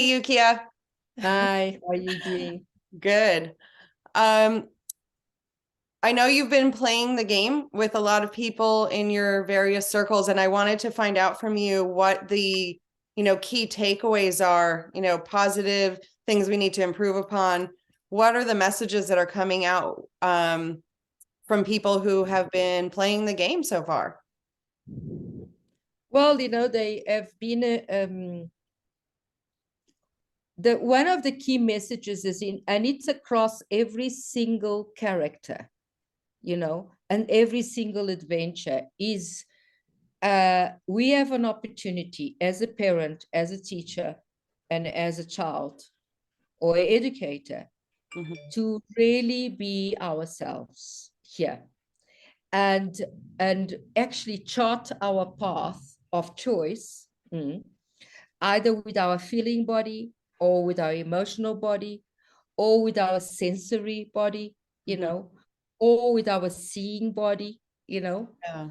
Yukia. Hi, how are you doing? Good. Um, I know you've been playing the game with a lot of people in your various circles, and I wanted to find out from you what the, key takeaways are, positive things we need to improve upon. What are the messages that are coming out from people who have been playing the game so far? Well, they have been one of the key messages is and it's across every single character, and every single adventure is we have an opportunity as a parent, as a teacher, and as a child or educator to really be ourselves here and actually chart our path of choice, either with our feeling body or with our emotional body or with our sensory body, or with our seeing body, Yeah.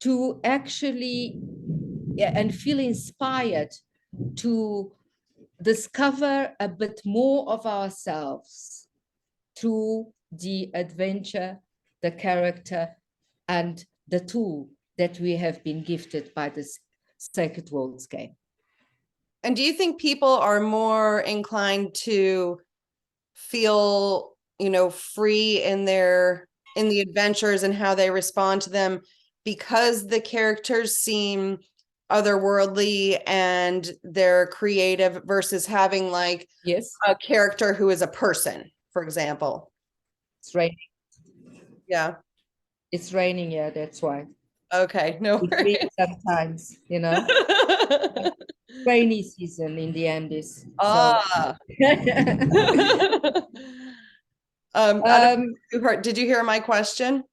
to actually and feel inspired to discover a bit more of ourselves through the adventure, the character, and the tool that we have been gifted by this Sacred Worlds game. And do you think people are more inclined to feel, free in the adventures and how they respond to them because the characters seem otherworldly and they're creative versus having like Yes, a character who is a person, for example? it's raining. Yeah. It's raining, yeah, that's why. Okay, no It worries. rains sometimes, rainy season in the Andes. So Ah. I don't um, did you hear my question?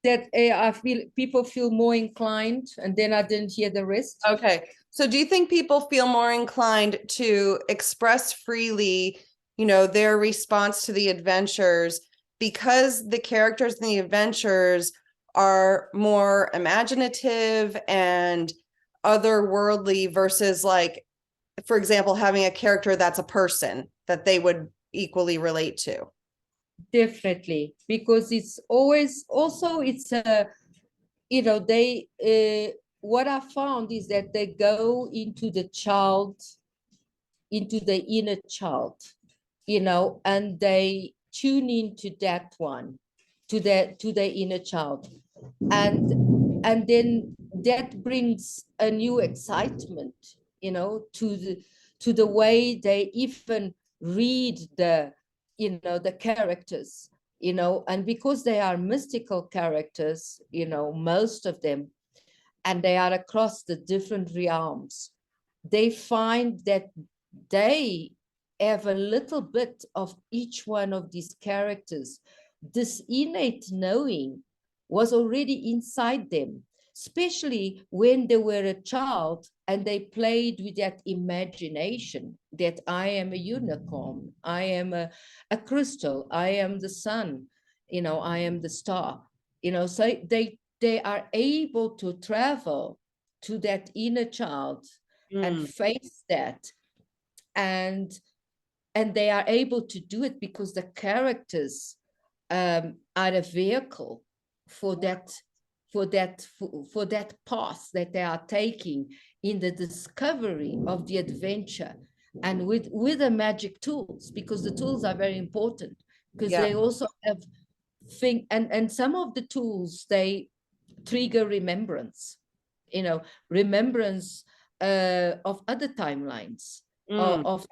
that I feel people feel more inclined, and then I didn't hear the rest. Okay. So do you think people feel more inclined to express freely, their response to the adventures because the characters in the adventures are more imaginative and otherworldly versus like, for example, having a character that's a person that they would equally relate to? Definitely, because it's always also it's a they what I found is that they go into the child, into the inner child, and they tune into that one, to the inner child, and then that brings a new excitement, to the way they even read the characters, and because they are mystical characters, most of them, and they are across the different realms, they find that they have a little bit of each one of these characters. This innate knowing was already inside them, especially when they were a child and they played with that imagination that I am a unicorn, I am a crystal, I am the sun, I am the star, so they are able to travel to that inner child and face that, and they are able to do it because the characters are a vehicle for that for that path that they are taking in the discovery of the adventure, and with the magic tools, because the tools are very important, because Yeah. they also have and some of the tools, they trigger remembrance, remembrance of other timelines, of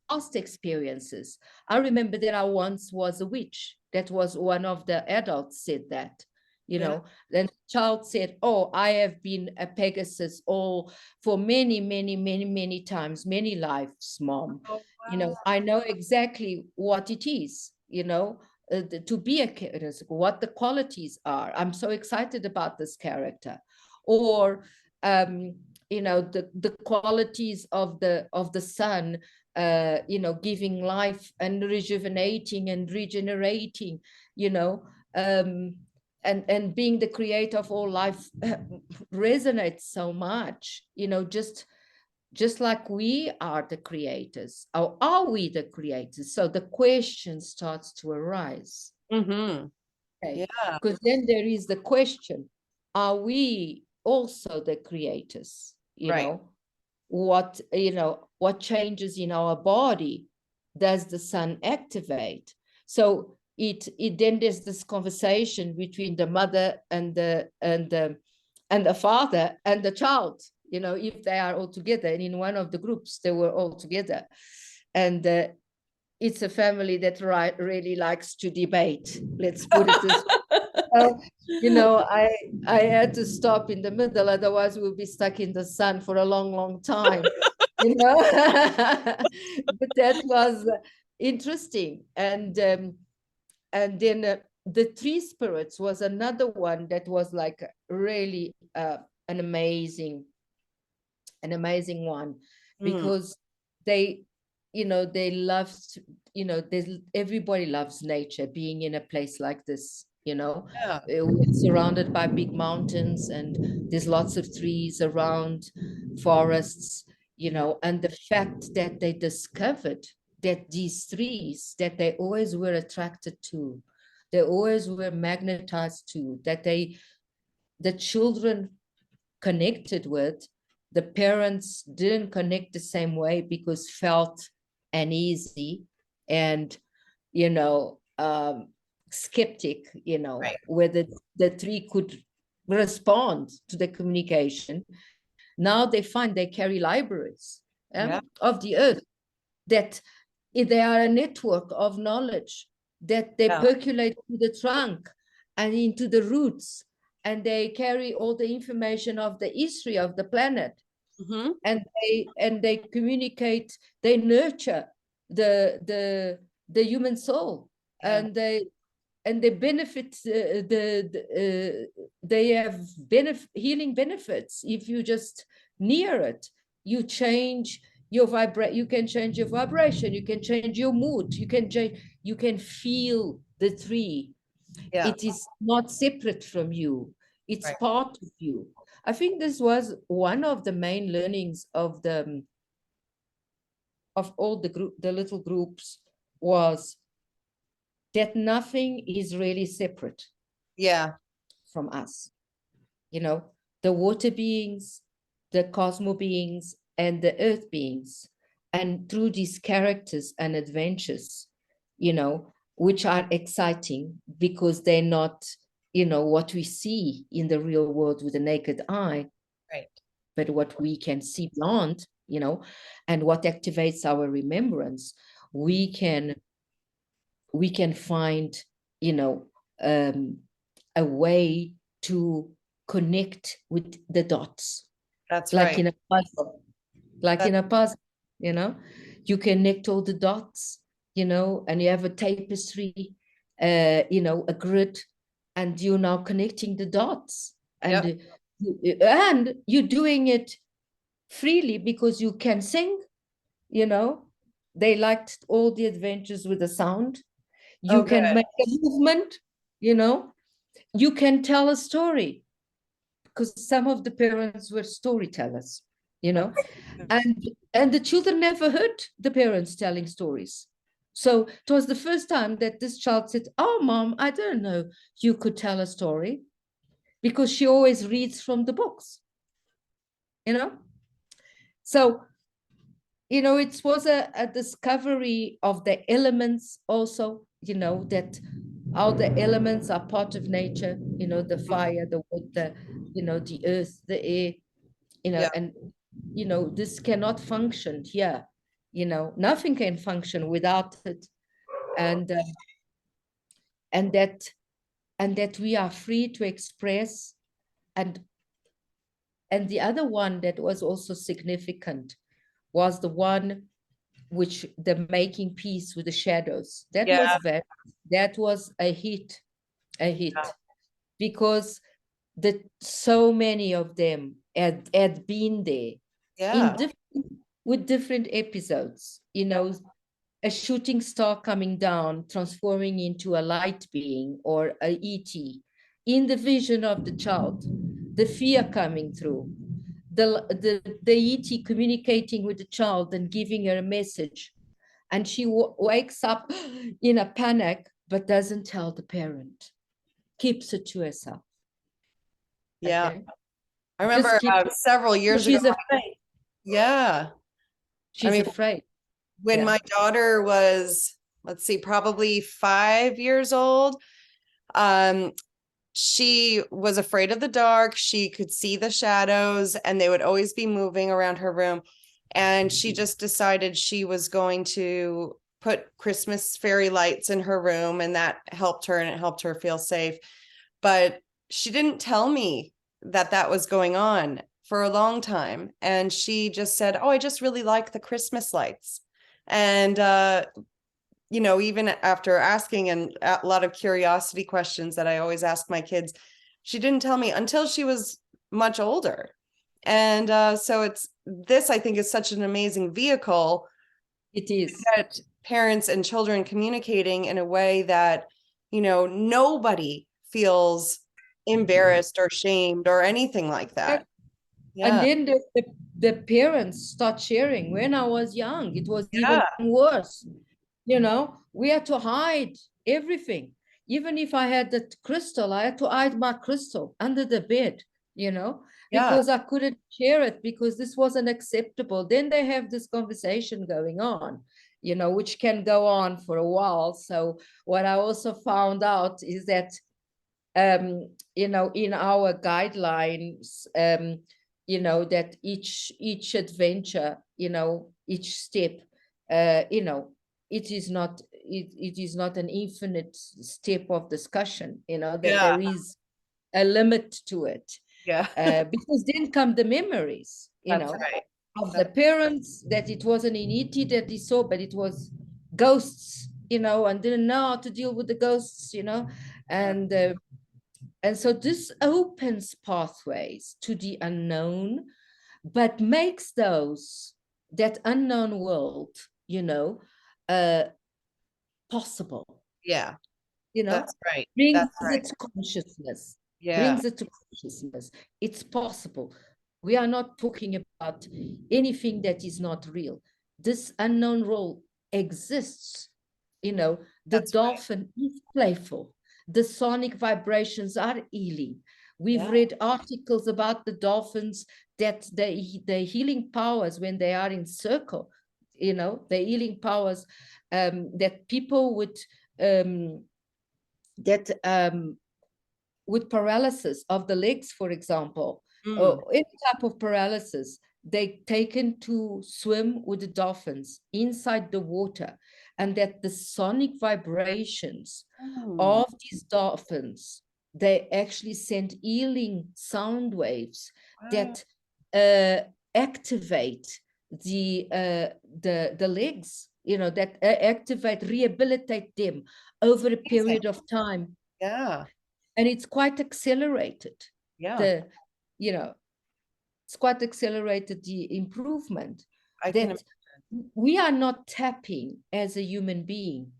past experiences. I remember that I once was a witch. That was one of the adults said that, Yeah. then the child said, oh, I have been a Pegasus all for many, many, many, many times, many lives, mom. Oh, wow. I know exactly what it is, to be a character, what the qualities are. I'm so excited about this character. Or the qualities of the sun, giving life and rejuvenating and regenerating, and being the creator of all life resonates so much, just just like we are the creators, or are we the creators? So the question starts to arise. Mm-hmm. Okay. Yeah. Because then there is the question, are we also the creators? Right. What changes in our body does the sun activate? So it then there's this conversation between the mother and the father and the child, if they are all together. And in one of the groups they were all together, and it's a family that really likes to debate, let's put it this way. So, I had to stop in the middle, otherwise we'll be stuck in the sun for a long, long time, But that was interesting. And then the three spirits was another one that was like really an amazing one, because they they love, everybody loves nature, being in a place like this. Yeah. We're surrounded by big mountains, and there's lots of trees around, forests, and the fact that they discovered that these trees that they always were attracted to, they always were magnetized to, that the children connected with, the parents didn't connect the same way because felt uneasy and skeptic, Right. whether the tree could respond to the communication. Now they find they carry libraries Yeah. of the earth, that they are a network of knowledge, that they Yeah. percolate to the trunk and into the roots, and they carry all the information of the history of the planet, Mm-hmm. and they communicate, they nurture the human soul, Yeah. and they benefit, they have healing benefits. If you just near it, you change you can change your vibration, you can change your mood, you can feel the tree. Yeah. It is not separate from you, it's Right. part of you. I think this was one of the main learnings of all the little groups, was that nothing is really separate Yeah. from us. The water beings, the cosmo beings, and the earth beings. And through these characters and adventures, which are exciting because they're not, what we see in the real world with the naked eye, Right. but what we can see beyond, and what activates our remembrance, we can find, you know, um, a way to connect with the dots, That's like right. in a puzzle, like That, in a puzzle, you connect all the dots, and you have a tapestry, a grid, and you're now connecting the dots, yep. and you're doing it freely because you can sing, you know. They liked all the adventures with the sound. Oh, You good. can make a movement, you know. You can tell a story, because some of the parents were storytellers, you know. And the children never heard the parents telling stories. So it was the first time that this child said, "Oh, Mom, I don't know you could tell a story," because she always reads from the books, you know. So it was a discovery of the elements also, that all the elements are part of nature, the fire, the water, the earth, the air, Yeah. and, this cannot function here, nothing can function without it. And, and that, we are free to express. And the other one that was also significant was the one which the making peace with the shadows. That Yeah. was a hit, because so many of them had been there Yeah. with different episodes, a shooting star coming down, transforming into a light being or a ET, in the vision of the child, the fear coming through, the deity communicating with the child and giving her a message, and she wakes up in a panic but doesn't tell the parent, keeps it to herself. Yeah. Okay? I remember several years ago. She's afraid. Yeah. She's afraid. When my daughter was, let's see, probably 5 years old, she was afraid of the dark. She could see the shadows and they would always be moving around her room. And she just decided she was going to put Christmas fairy lights in her room, and that helped her, and it helped her feel safe. But she didn't tell me that that was going on for a long time. And she just said, "Oh, I just really like the Christmas lights." And you know, even after asking and a lot of curiosity questions that I always ask my kids, she didn't tell me until she was much older. And so it's this, I think, is such an amazing vehicle. It is. That parents and children communicating in a way that, you know, nobody feels embarrassed or shamed or anything like that. And Yeah. then the parents start sharing. When I was young, it was even Yeah. worse. You know, we had to hide everything. Even if I had the crystal, I had to hide my crystal under the bed, you know, Yeah. because I couldn't share it because this wasn't acceptable. Then they have this conversation going on, you know, which can go on for a while. So what I also found out is that, you know, in our guidelines, you know, that each adventure, you know, each step, you know, it is not an infinite step of discussion, you know, that there is a limit to it. Yeah. Because then come the memories, you That's know, right. of the parents, that it wasn't an ET that they saw, but it was ghosts, you know, and didn't know how to deal with the ghosts, you know, and so this opens pathways to the unknown, but makes that unknown world, you know, possible. Yeah. You know, That's right. brings That's right. it to consciousness. Yeah. Brings it to consciousness. It's possible. We are not talking about anything that is not real. This unknown world exists. You know, the That's right. dolphin is playful. The sonic vibrations are healing. We've Yeah. read articles about the dolphins, that the healing powers when they are in circle, you know, the healing powers, that people would with paralysis of the legs, for example, or any type of paralysis, they taken to swim with the dolphins inside the water, and that the sonic vibrations of these dolphins, they actually send healing sound waves that activate the legs, you know, that activate, rehabilitate them over a period of time. Yeah. And it's quite accelerated. Yeah. You know, it's quite accelerated the improvement. I can That we are not tapping as a human being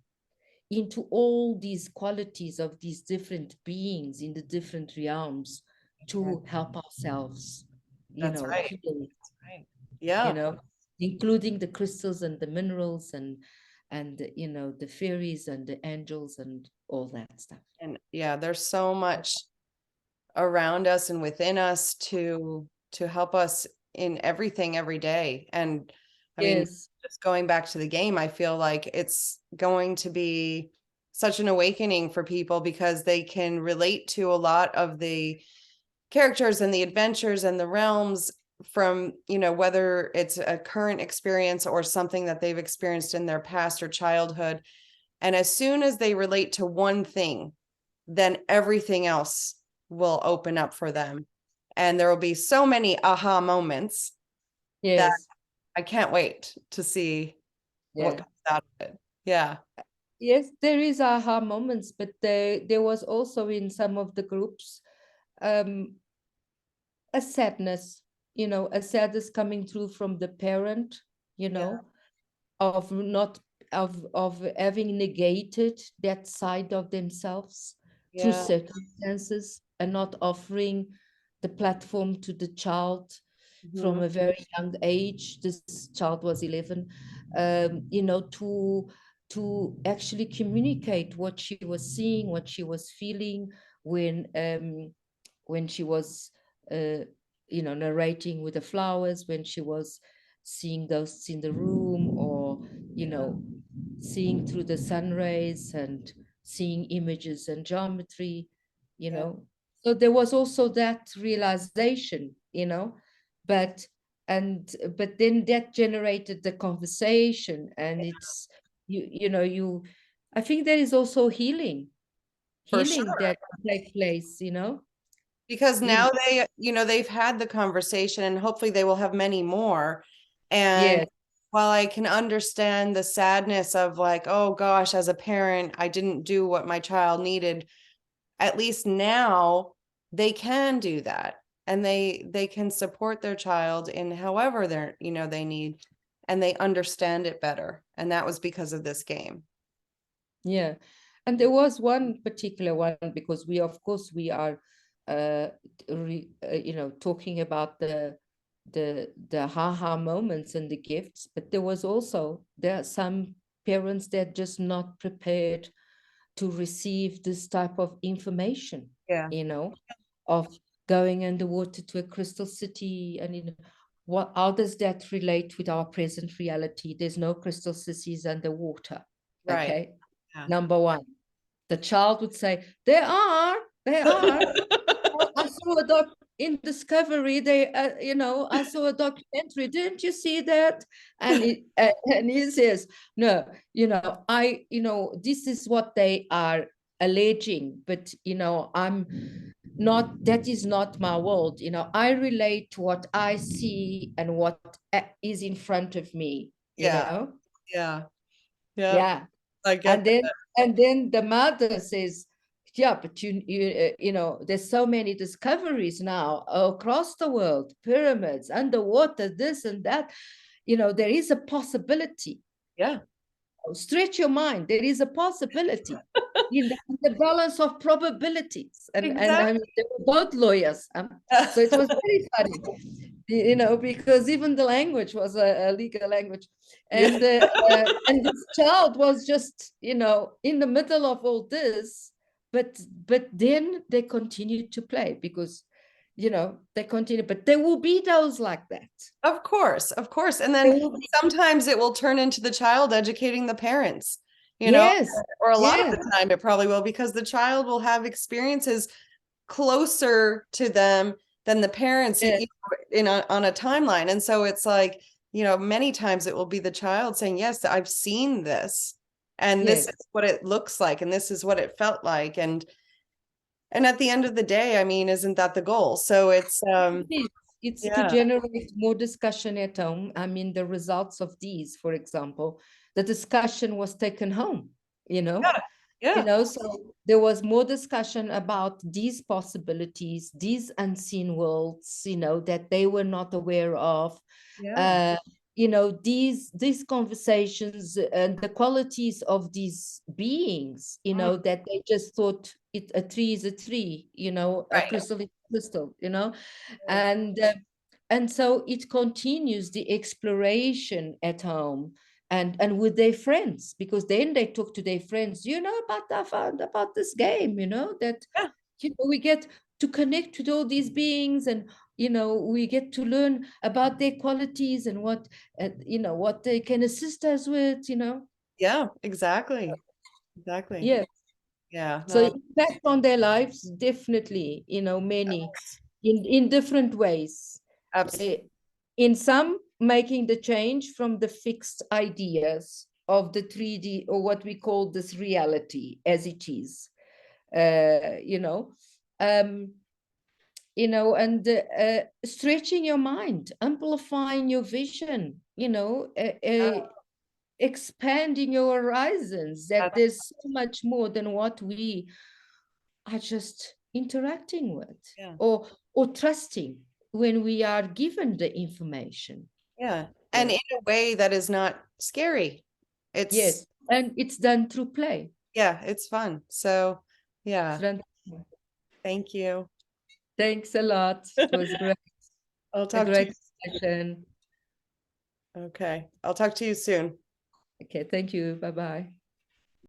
into all these qualities of these different beings in the different realms to help ourselves, you That's know, right. heal, That's right. Yeah. you know, including the crystals and the minerals and you know, the fairies and the angels and all that stuff. And yeah, there's so much around us and within us to help us in everything every day. And I mean, just going back to the game, I feel like it's going to be such an awakening for people because they can relate to a lot of the characters and the adventures and the realms from, you know, whether it's a current experience or something that they've experienced in their past or childhood. And as soon as they relate to one thing, then everything else will open up for them. And there will be so many aha moments that I can't wait to see what comes out of it. Yeah. Yes, there is aha moments, but there was also in some of the groups a sadness, you know, a sadness coming through from the parent, you know, of not of having negated that side of themselves through circumstances and not offering the platform to the child. from Mhm. a very young age. This child was 11, you know, to actually communicate what she was seeing, what she was feeling when she was, you know, narrating with the flowers, when she was seeing ghosts in the room, or, you know, seeing through the sun rays and seeing images and geometry, you Yeah. know. So there was also that realization, you know, but but then that generated the conversation, and it's you know, you I think there is also For healing sure. that take place, you know. Because In now they, they've had the conversation and hopefully they will have many more. And Yes, while I can understand the sadness of like, oh gosh, as a parent, I didn't do what my child needed, at least now they can do that. And they can support their child in however they need, and they understand it better. And that was because of this game. yeah. And there was one particular one, because we, of course, we are, you know, talking about the haha moments and the gifts, but there are some parents that just not prepared to receive this type of information, Yeah. you know, of going underwater to a crystal city. And, you know, how does that relate with our present reality? There's no crystal cities underwater. Right. Okay. Yeah. Number one, the child would say, there are. Well, I saw a doc in Discovery. You know, I saw a documentary. Didn't you see that? And he says, no, you know, this is what they are alleging, but you know, I'm not. That is not my world. You know, I relate to what I see and what is in front of me. You Yeah. know, Yeah. Yeah. yeah. I get and that. then and then the mother says, yeah, but you know, there's so many discoveries now across the world, pyramids underwater, this and that, you know, there is a possibility. Yeah. Stretch your mind, there is a possibility in the balance of probabilities. And I Exactly. mean, they were both lawyers, so it was very funny, you know, because even the language was a legal language. Yeah. And this child was just, you know, in the middle of all this, but then they continued to play, because, you know, they continue, but there will be those like that. Of course, of course. And There then will be, sometimes it will turn into the child educating the parents, you know, yes, or a lot of yes, the time it probably will, because the child will have experiences closer to them than the parents yes, on a timeline. And so it's like, many times it will be the child saying, yes, I've seen this, and this yes. is what it looks like, and this is what it felt like. And at the end of the day, I mean, isn't that the goal? So it's It's to yeah, generate more discussion at home. I mean, the results of these, for example, the discussion was taken home, you know, yeah, yeah, so there was more discussion about these possibilities, these unseen worlds, you know, that they were not aware of. yeah. Uh, you know, these conversations and the qualities of these beings, you Mm, know, that they just thought a tree is a tree, you know, a right. crystal is a crystal, you know. Yeah. and uh, and so it continues the exploration at home and with their friends, because then they talk to their friends, you know, I found about this game, you know, that, Yeah. you know, we get to connect with all these beings, and you know, we get to learn about their qualities and what, you know, what they can assist us with, you know. Yeah, exactly. Exactly. Yeah. Yeah, So no, impact on their lives, definitely, you know, many, in different ways. absolutely. Eh, in some, making the change from the fixed ideas of the 3D, or what we call this reality as it is, you know, um, and stretching your mind, amplifying your vision, you know, expanding your horizons, that That's, there's so much more than what we are just interacting with, yeah. or trusting when we are given the information, Yeah. you And know. in a way that is not scary. It's, Yes, and it's done through play. yeah, it's fun. So, It's yeah, done. thank you. Thanks a lot. It was great. I'll A talk to great you session. Okay, I'll talk to you soon. Okay, thank you. Bye-bye.